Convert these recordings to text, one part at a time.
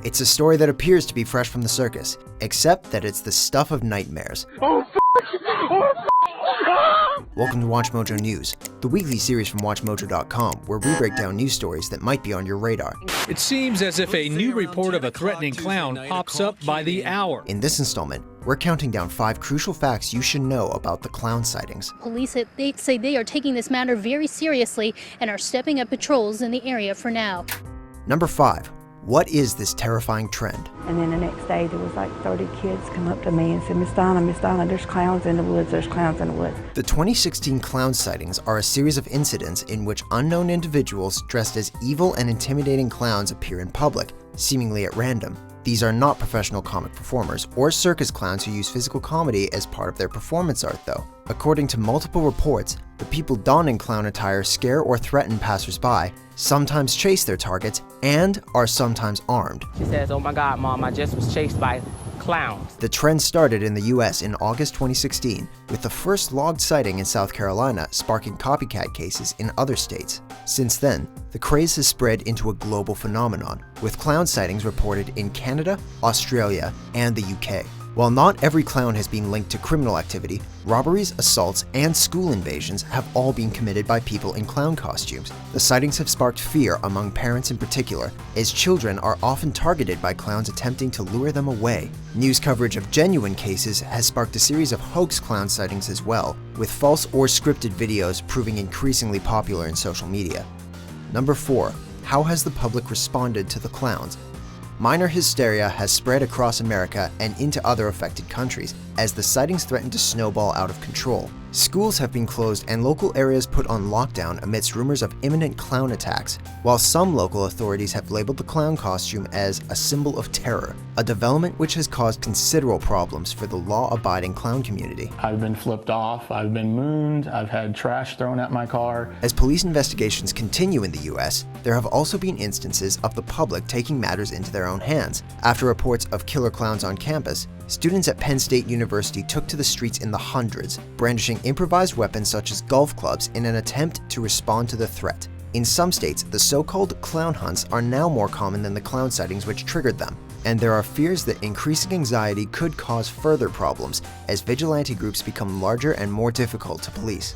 It's a story that appears to be fresh from the circus, except that it's the stuff of nightmares. Welcome to WatchMojo News, the weekly series from WatchMojo.com, where we break down news stories that might be on your radar. It seems as if a new report of a threatening clown pops up by the hour. In this installment, we're counting down 5 crucial facts you should know about the clown sightings. Police say they are taking this matter very seriously and are stepping up patrols in the area for now. Number 5. What is this terrifying trend? And then the next day, there was like 30 kids come up to me and said, Miss Donna, there's clowns in the woods, there's clowns in the woods. The 2016 clown sightings are a series of incidents in which unknown individuals dressed as evil and intimidating clowns appear in public, seemingly at random. These are not professional comic performers or circus clowns who use physical comedy as part of their performance art, though. According to multiple reports, the people donning clown attire scare or threaten passersby, sometimes chase their targets, and are sometimes armed. She says, "Oh my God, Mom, I just was chased by clowns." The trend started in the US in August 2016, with the first logged sighting in South Carolina sparking copycat cases in other states. Since then, the craze has spread into a global phenomenon, with clown sightings reported in Canada, Australia, and the UK. While not every clown has been linked to criminal activity, robberies, assaults, and school invasions have all been committed by people in clown costumes. The sightings have sparked fear among parents in particular, as children are often targeted by clowns attempting to lure them away. News coverage of genuine cases has sparked a series of hoax clown sightings as well, with false or scripted videos proving increasingly popular in social media. Number 4. How has the public responded to the clowns? Minor hysteria has spread across America and into other affected countries as the sightings threaten to snowball out of control. Schools have been closed and local areas put on lockdown amidst rumors of imminent clown attacks, while some local authorities have labeled the clown costume as a symbol of terror, a development which has caused considerable problems for the law-abiding clown community. I've been flipped off, I've been mooned, I've had trash thrown at my car. As police investigations continue in the US, there have also been instances of the public taking matters into their own hands. After reports of killer clowns on campus, students at Penn State University took to the streets in the hundreds, brandishing improvised weapons such as golf clubs in an attempt to respond to the threat. In some states, the so-called clown hunts are now more common than the clown sightings which triggered them, and there are fears that increasing anxiety could cause further problems as vigilante groups become larger and more difficult to police.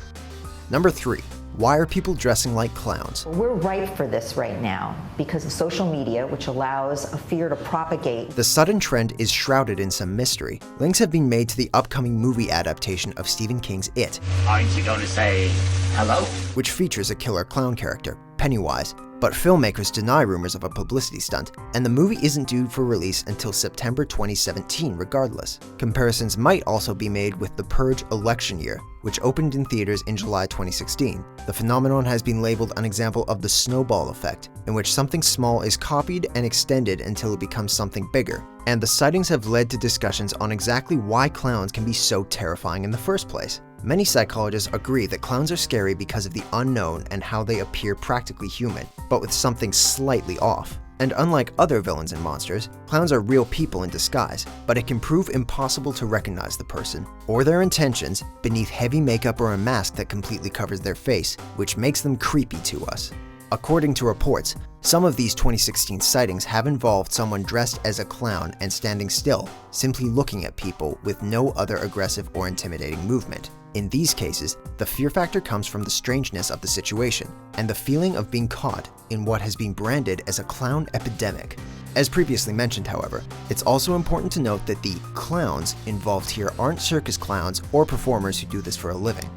Number 3. Why are people dressing like clowns? We're ripe for this right now because of social media, which allows a fear to propagate. The sudden trend is shrouded in some mystery. Links have been made to the upcoming movie adaptation of Stephen King's It. Aren't you going to say hello? Which features a killer clown character, Pennywise. But filmmakers deny rumors of a publicity stunt, and the movie isn't due for release until September 2017 regardless. Comparisons might also be made with The Purge election year, which opened in theaters in July 2016. The phenomenon has been labeled an example of the snowball effect, in which something small is copied and extended until it becomes something bigger. And the sightings have led to discussions on exactly why clowns can be so terrifying in the first place. Many psychologists agree that clowns are scary because of the unknown and how they appear practically human, but with something slightly off. And unlike other villains and monsters, clowns are real people in disguise, but it can prove impossible to recognize the person or their intentions beneath heavy makeup or a mask that completely covers their face, which makes them creepy to us. According to reports, some of these 2016 sightings have involved someone dressed as a clown and standing still, simply looking at people with no other aggressive or intimidating movement. In these cases, the fear factor comes from the strangeness of the situation and the feeling of being caught in what has been branded as a clown epidemic. As previously mentioned, however, it's also important to note that the clowns involved here aren't circus clowns or performers who do this for a living.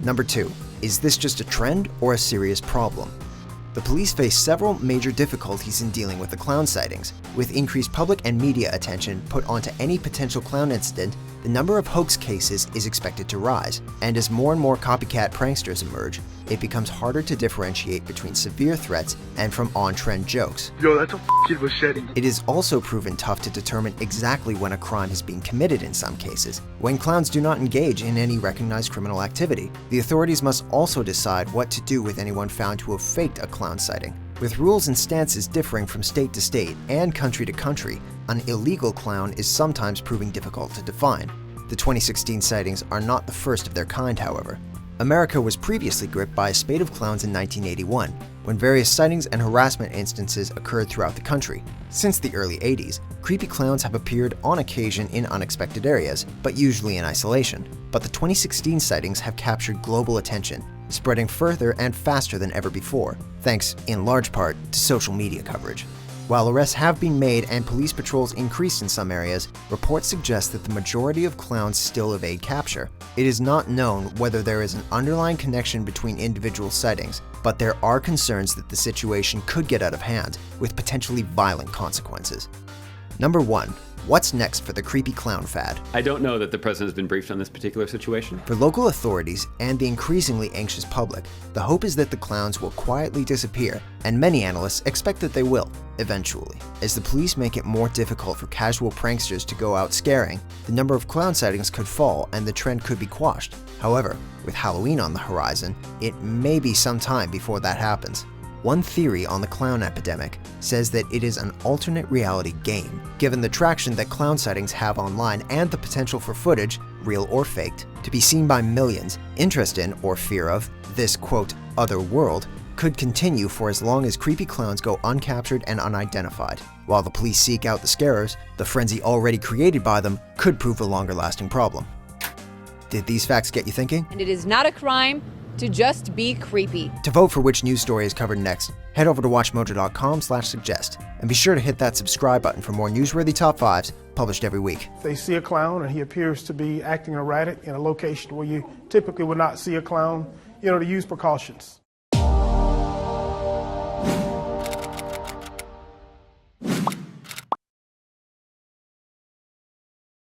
Number 2. Is this just a trend or a serious problem? The police face several major difficulties in dealing with the clown sightings. With increased public and media attention put onto any potential clown incident, the number of hoax cases is expected to rise, and as more and more copycat pranksters emerge, it becomes harder to differentiate between severe threats and from on-trend jokes. Yo, that's a f***ing machete. It is also proven tough to determine exactly when a crime has been committed in some cases, when clowns do not engage in any recognized criminal activity. The authorities must also decide what to do with anyone found to have faked a clown sighting. With rules and stances differing from state to state and country to country, an illegal clown is sometimes proving difficult to define. The 2016 sightings are not the first of their kind, however. America was previously gripped by a spate of clowns in 1981, when various sightings and harassment instances occurred throughout the country. Since the early 80s, creepy clowns have appeared on occasion in unexpected areas, but usually in isolation. But the 2016 sightings have captured global attention, spreading further and faster than ever before, thanks, in large part, to social media coverage. While arrests have been made and police patrols increased in some areas, reports suggest that the majority of clowns still evade capture. It is not known whether there is an underlying connection between individual sightings, but there are concerns that the situation could get out of hand, with potentially violent consequences. Number 1. What's next for the creepy clown fad? I don't know that the president has been briefed on this particular situation. For local authorities and the increasingly anxious public, the hope is that the clowns will quietly disappear, and many analysts expect that they will, eventually. As the police make it more difficult for casual pranksters to go out scaring, the number of clown sightings could fall and the trend could be quashed. However, with Halloween on the horizon, it may be some time before that happens. One theory on the clown epidemic says that it is an alternate reality game, given the traction that clown sightings have online and the potential for footage, real or faked, to be seen by millions. Interest in, or fear of, this quote, other world could continue for as long as creepy clowns go uncaptured and unidentified. While the police seek out the scarers, the frenzy already created by them could prove a longer-lasting problem. Did these facts get you thinking? And it is not a crime to just be creepy. To vote for which news story is covered next, head over to WatchMojo.com/suggest and be sure to hit that subscribe button for more newsworthy top 5s published every week. If they see a clown and he appears to be acting erratic in a location where you typically would not see a clown, to use precautions.